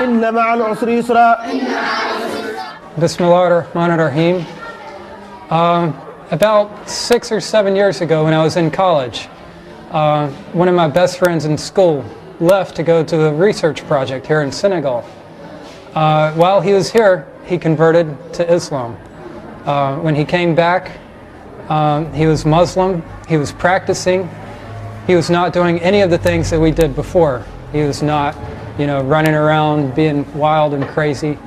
إن مع العسر يسرا. Bismillah ar-Rahman ar-Rahim. About 6 or 7 years ago when I was in college, one of my best friends in school left to go to a research project here in Senegal. While he was here, he converted to Islam. When he came back, he was Muslim, he was practicing, he was not doing any of the things that we did before. He was not, running around being wild and crazy.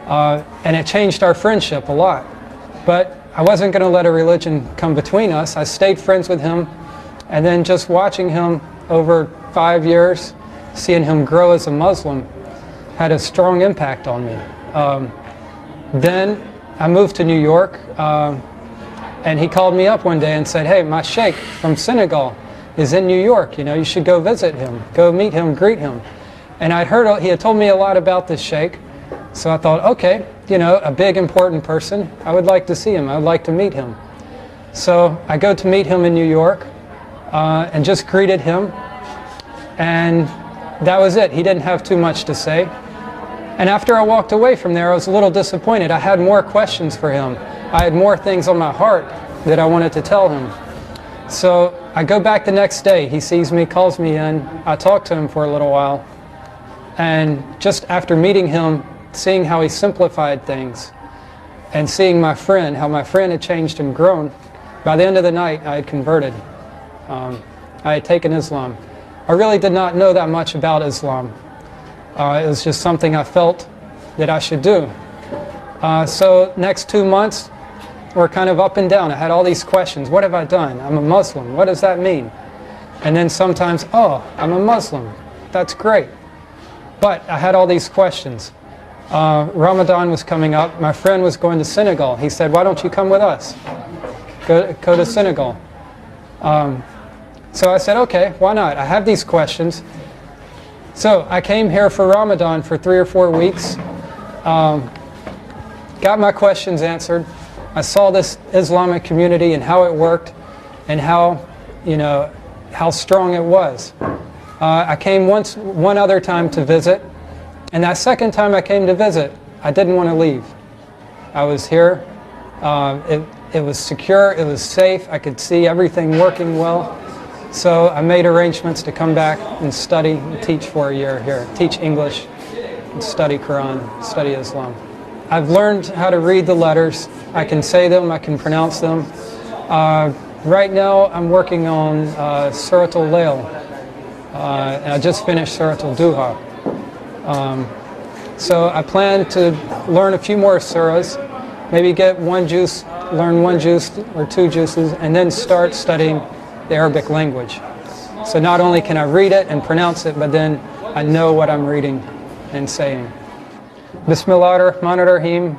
And it changed our friendship a lot. But I wasn't going to let a religion come between us. I stayed friends with him, and then just watching him over 5 years, seeing him grow as a Muslim, had a strong impact on me. Then I moved to New York, and he called me up one day and said, "Hey, my sheikh from Senegal is in New York. You should go visit him, go meet him, greet him." And I'd heard he had told me a lot about this sheikh, so I thought, okay, a big important person. I would like to see him. I would like to meet him. So I go to meet him in New York, and just greeted him, and that was it. He didn't have too much to say. And after I walked away from there, I was a little disappointed. I had more questions for him. I had more things on my heart that I wanted to tell him. So I go back the next day. He sees me, calls me in. I talk to him for a little while. And just after meeting him, seeing how he simplified things, and seeing how my friend had changed and grown, by the end of the night I had converted. I had taken Islam. I really did not know that much about Islam. It was just something I felt that I should do. So next 2 months were kind of up and down. I had all these questions. What have I done? I'm a Muslim. What does that mean? And then sometimes, oh, I'm a Muslim. That's great. But I had all these questions. Ramadan was coming up. My friend was going to Senegal. He said, "Why don't you come with us? Go to Senegal." So I said, okay, why not? I have these questions. So I came here for Ramadan for 3 or 4 weeks. Got my questions answered. I saw this Islamic community and how it worked, and how strong it was. I came one other time to visit, and that second time I came to visit, I didn't want to leave. I was here. It was secure, it was safe, I could see everything working well. So I made arrangements to come back and study and teach for a year here, teach English, and study Quran, study Islam. I've learned how to read the letters. I can say them, I can pronounce them. Right now I'm working on Surat al-Layl. I just finished Surat al-Duha. So I plan to learn a few more surahs, maybe get learn one juice or 2 juices, and then start studying the Arabic language. So not only can I read it and pronounce it, but then I know what I'm reading and saying. Bismillah ar-Rahman ar-Rahim.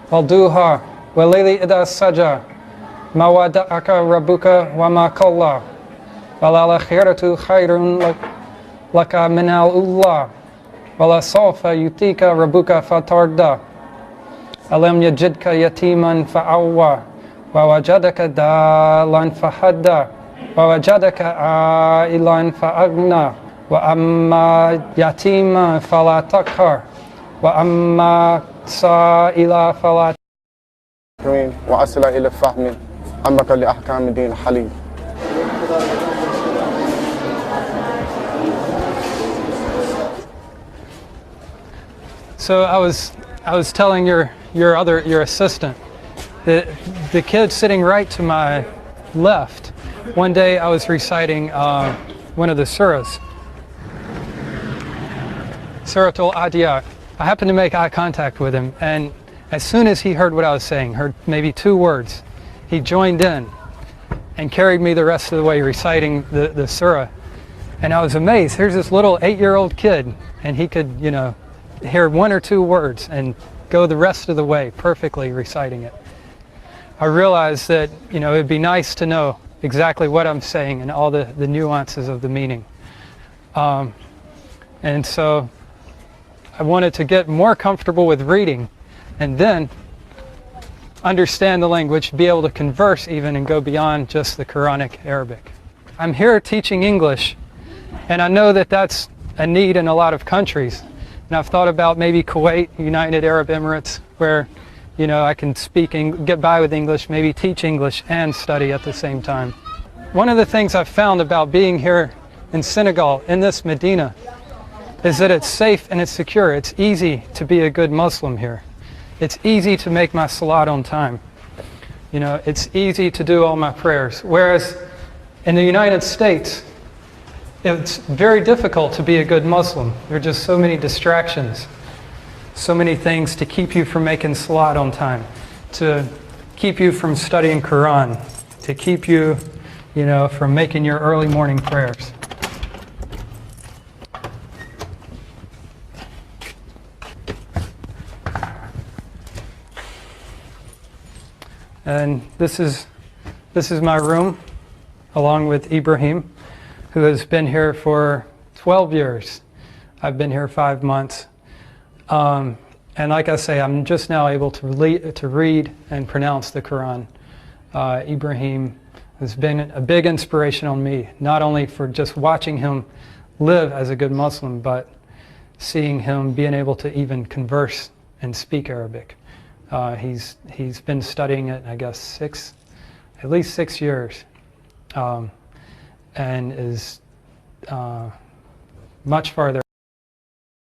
Wal-duha wal-layli idha saja ma wada'aka rabbuka wa ma qalla wal-akhiratu khayrun laka min al-ula wala sawfa yutika rabbuka fatarda alam yajidka yatiman fa'awwa wa wajadaka dalan fahadda wa wajadaka ailan fa'agna wa amma yatima fala taqhar wa amma sa'ila fala wa asila ila fahmin amaka li ahkam din halim. So I was telling your assistant, the kid sitting right to my left, one day I was reciting one of the surahs, Surah Al-Adiyat. I happened to make eye contact with him, and as soon as he heard what I was saying, heard maybe 2 words, he joined in and carried me the rest of the way reciting the surah. And I was amazed. Here's this little 8-year-old kid, and he could, hear 1 or 2 words and go the rest of the way perfectly reciting it. I realized that it'd be nice to know exactly what I'm saying and all the nuances of the meaning. And so I wanted to get more comfortable with reading and then understand the language, be able to converse even and go beyond just the Quranic Arabic. I'm here teaching English, and I know that that's a need in a lot of countries. And I've thought about maybe Kuwait, United Arab Emirates, where, you know, I can speak and get by with English, maybe teach English and study at the same time. One of the things I've found about being here in Senegal, in this Medina, is that it's safe and it's secure. It's easy to be a good Muslim here. It's easy to make my salat on time. You know, it's easy to do all my prayers. Whereas in the United States, it's very difficult to be a good Muslim. There are just so many distractions, so many things to keep you from making salat on time, to keep you from studying Quran, to keep you, you know, from making your early morning prayers. And this is my room, along with Ibrahim, who has been here for 12 years. I've been here 5 months. And like I say, I'm just now able to read and pronounce the Quran. Ibrahim has been a big inspiration on me, not only for just watching him live as a good Muslim, but seeing him being able to even converse and speak Arabic. He's been studying it, I guess, at least 6 years, and is much farther